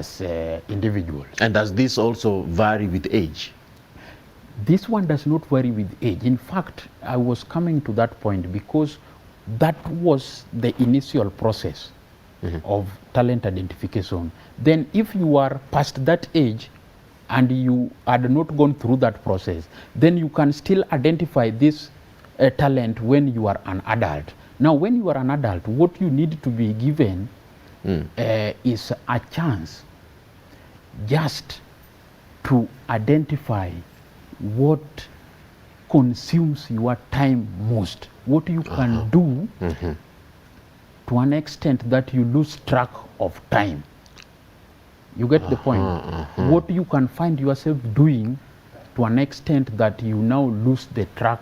as individuals. And does this also vary with age? This one does not vary with age. In fact, I was coming to that point because that was the initial process of talent identification. Then if you are past that age and you had not gone through that process, then you can still identify this talent when you are an adult. Now, when you are an adult, what you need to be given is a chance just to identify what consumes your time most, what you can do to an extent that you lose track of time. You get the point? What you can find yourself doing to an extent that you now lose the track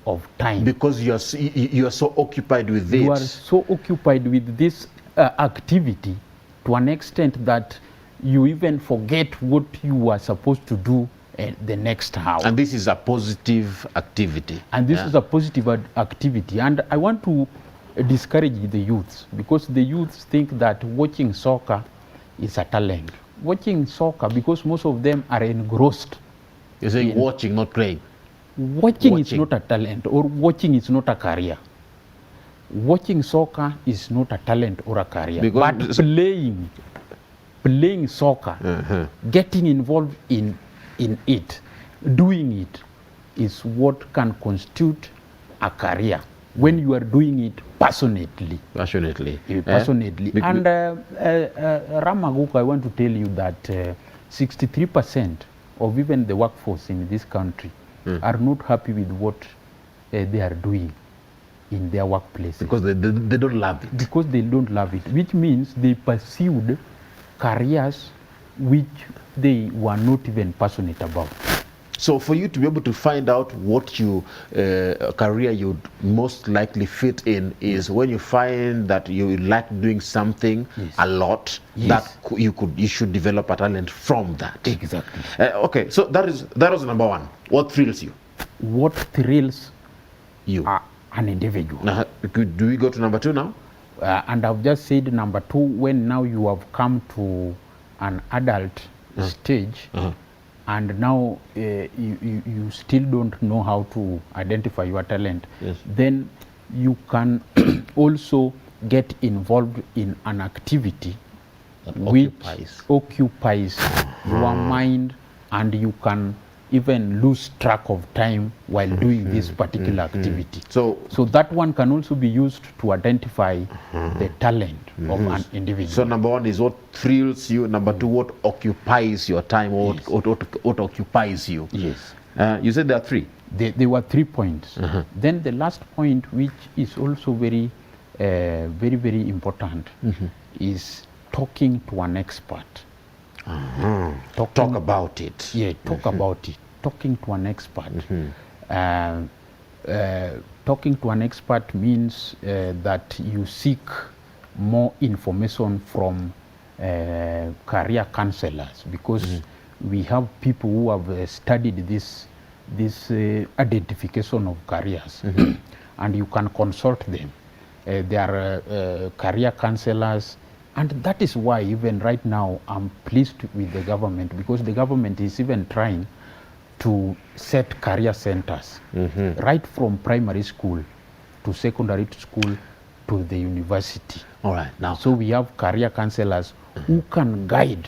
of time. Because you are so occupied with it. You are so occupied with this activity to an extent that you even forget what you are supposed to do the next hour. And this is a positive activity. And this is a positive activity. And I want to discourage the youths, because the youths think that watching soccer is a talent. Watching soccer, because most of them are engrossed. You're saying watching, not playing. Watching is not a talent, or watching is not a career. Watching soccer is not a talent or a career. But playing soccer, getting involved in it, doing it, is what can constitute a career when you are doing it passionately. Passionately. Passionately. And Ram Aguko, I want to tell you that 63% of even the workforce in this country are not happy with what they are doing in their workplace. Because they don't love it. Because they don't love it, which means they pursued careers which they were not even passionate about. So for you to be able to find out what career you'd most likely fit in is when you find that you like doing something a lot, that you should develop a talent from that. Exactly. Okay, so that was number one. What thrills you? What thrills you? An individual. Now, do we go to number two now? And I've just said number two, when now you have come to an adult stage, and now you still don't know how to identify your talent, then you can also get involved in an activity that which occupies your mind, and you can even lose track of time while doing this particular activity. So that one can also be used to identify the talent of an individual. So number one is what thrills you. Number two, what occupies your time, or what occupies you. Yes. You said there are three. There were 3 points. Then the last point, which is also very, very important, is talking to an expert. Talk about it. Yeah, talk about it. Talking to an expert. Talking to an expert means that you seek more information from career counselors, because we have people who have studied this identification of careers, and you can consult them. There are career counselors. And that is why even right now I'm pleased with the government, because the government is even trying to set career centers right from primary school to secondary school to the university. All right. Now, so we have career counselors who can guide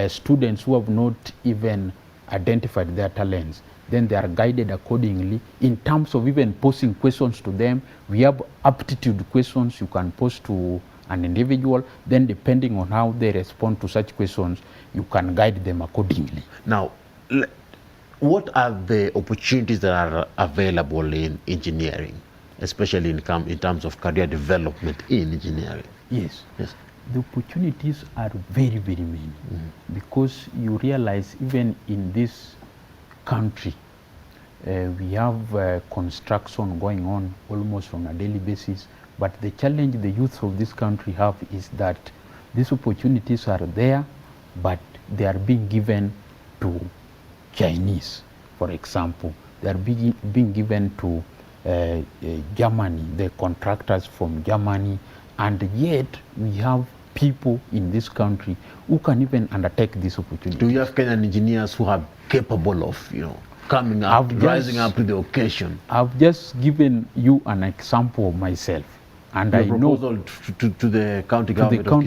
students who have not even identified their talents. Then they are guided accordingly in terms of even posing questions to them. We have aptitude questions you can pose to an individual. Then depending on how they respond to such questions, you can guide them accordingly. Now, what are the opportunities that are available in engineering, especially in terms of career development in engineering? Yes. The opportunities are very, very many, because you realize even in this country, we have construction going on almost on a daily basis. But the challenge the youth of this country have is that these opportunities are there, but they are being given to Chinese, for example. They are being given to Germany, the contractors from Germany, and yet we have people in this country who can even undertake this opportunity. Do you have Kenyan engineers who are capable of, coming up, rising up to the occasion? I've just given you an example of myself, and Your I proposal know to the county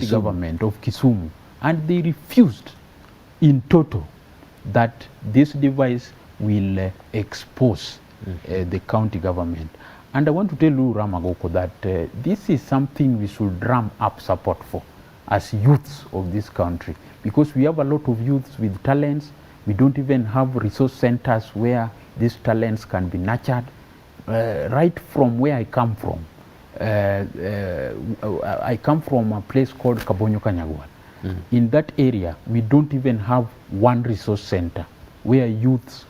government of Kisumu, and they refused in total that this device will expose the county government. And I want to tell you, Ram Aguko, that this is something we should ramp up support for as youths of this country, because we have a lot of youths with talents. We don't even have resource centers where these talents can be nurtured. Right from where I come from, I come from a place called Kabonyo Kanyagwal. In that area, we don't even have one resource center where youths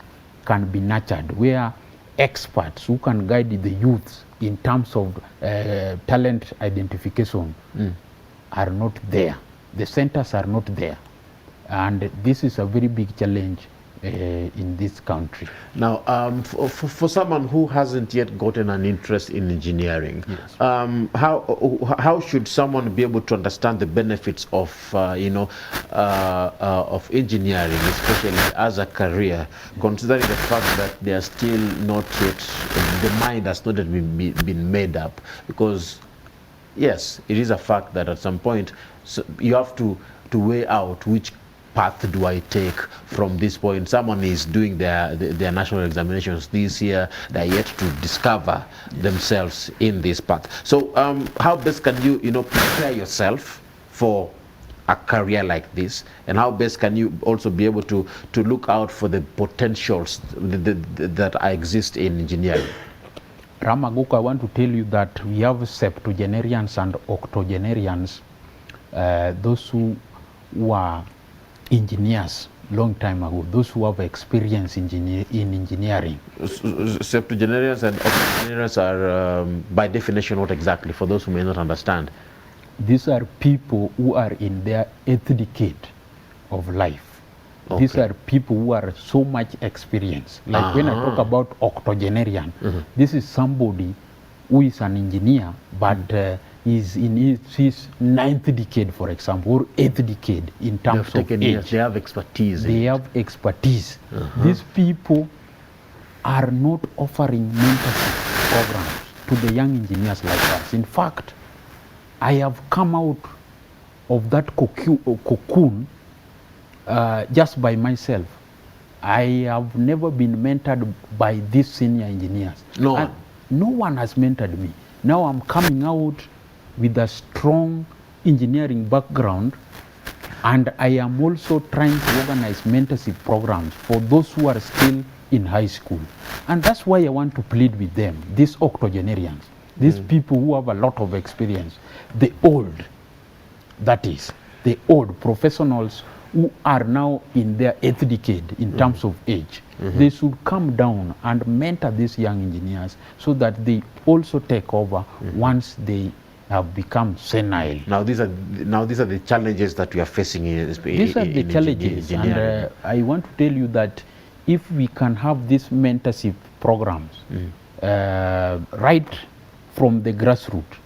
can be nurtured, where experts who can guide the youths in terms of talent identification are not there. The centers are not there. And this is a very big challenge in this country. Now, for someone who hasn't yet gotten an interest in engineering, yes. How should someone be able to understand the benefits of of engineering, especially as a career, considering the fact that they are still not yet, the mind has not yet been made up? Because yes, it is a fact that at some point you have to weigh out which path do I take from this point. Someone is doing their national examinations this year. They're yet to discover themselves in this path. So how best can you prepare yourself for a career like this, and how best can you also be able to look out for the potentials that exist in engineering? Ram Aguko, I want to tell you that we have septuagenarians and octogenarians, those who are engineers long time ago, those who have experience in engineering. Septuagenarians and octogenarians are, by definition, what exactly, for those who may not understand? These are people who are in their 8th decade of life. Okay. These are people who are so much experience. Like when I talk about octogenarian, this is somebody who is an engineer, but is in his 9th decade, for example, or 8th decade in terms of age. They have expertise. They have expertise. These people are not offering mentorship programs to the young engineers like us. In fact, I have come out of that cocoon just by myself. I have never been mentored by these senior engineers. No one has mentored me. Now I'm coming out with a strong engineering background, and I am also trying to organize mentorship programs for those who are still in high school. And that's why I want to plead with them, these octogenarians, these people who have a lot of experience, the old professionals who are now in their 8th decade in terms of age. They should come down and mentor these young engineers so that they also take over once they have become senile. Now these are the challenges that we are facing these are the challenges, and I want to tell you that if we can have these mentorship programs right from the grassroots,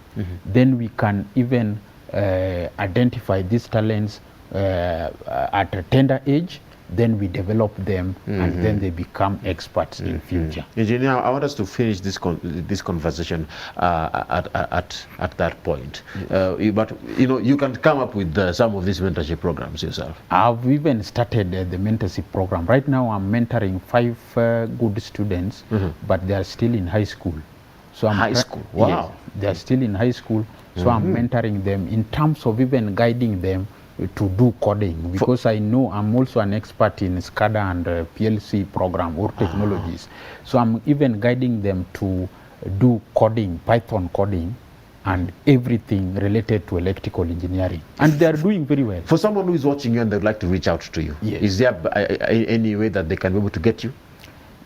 then we can even identify these talents at a tender age. Then we develop them, and then they become experts in future. Engineer, I want us to finish this conversation at that point. But you can come up with some of these mentorship programs yourself. I've even started the mentorship program. Right now, I'm mentoring 5 good students, but they are still in high school. So high school. Wow. Yes, they are still in high school. So I'm mentoring them in terms of even guiding them to do coding, because I know I'm also an expert in SCADA and PLC program or technologies. So I'm even guiding them to do coding, Python coding, and everything related to electrical engineering. And they are doing very well. For someone who is watching you and they'd like to reach out to you, is there any way that they can be able to get you?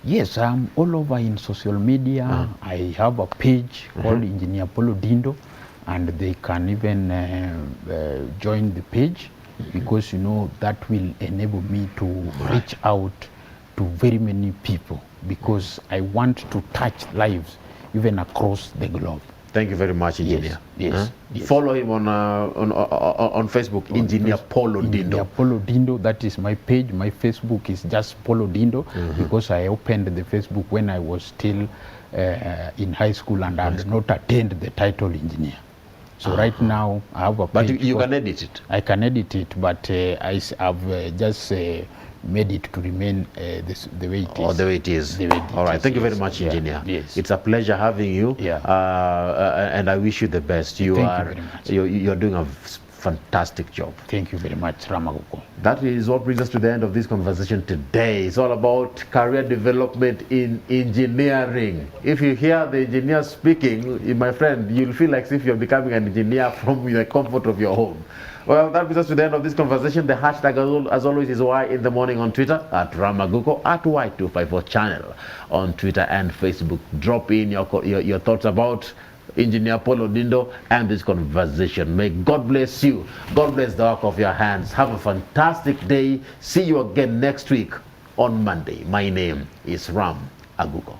Yes, I'm all over in social media. I have a page called Engineer Paul Odindo, and they can even join the page, because that will enable me to reach out to very many people, because I want to touch lives even across the globe. Thank you very much, Engineer. Yes. Follow him on Facebook, Engineer Paul Odindo. Engineer Paul Odindo, that is my page. My Facebook is just Paul Odindo, because I opened the Facebook when I was still in high school and I had not attained the title engineer. So right now I have a page. But you can edit it. I can edit it, but I've just made it to remain the way it is. The way it is. All right. Thank you very much, Engineer. Yes. It's a pleasure having you. Yeah. And I wish you the best. You're doing a fantastic job. Thank you very much, Ram Aguko. That is what brings us to the end of this conversation today. It's all about career development in engineering. If you hear the engineer speaking, my friend, you'll feel like as if you're becoming an engineer from the comfort of your home. Well, that brings us to the end of this conversation. The hashtag, as always, is Why in the Morning on Twitter, at Ram Aguko, at Y254 channel on Twitter and Facebook. Drop in your thoughts about Engineer Paul Odindo and this conversation. May God bless you. God bless the work of your hands. Have a fantastic day. See you again next week on Monday. My name is Ram Aguko.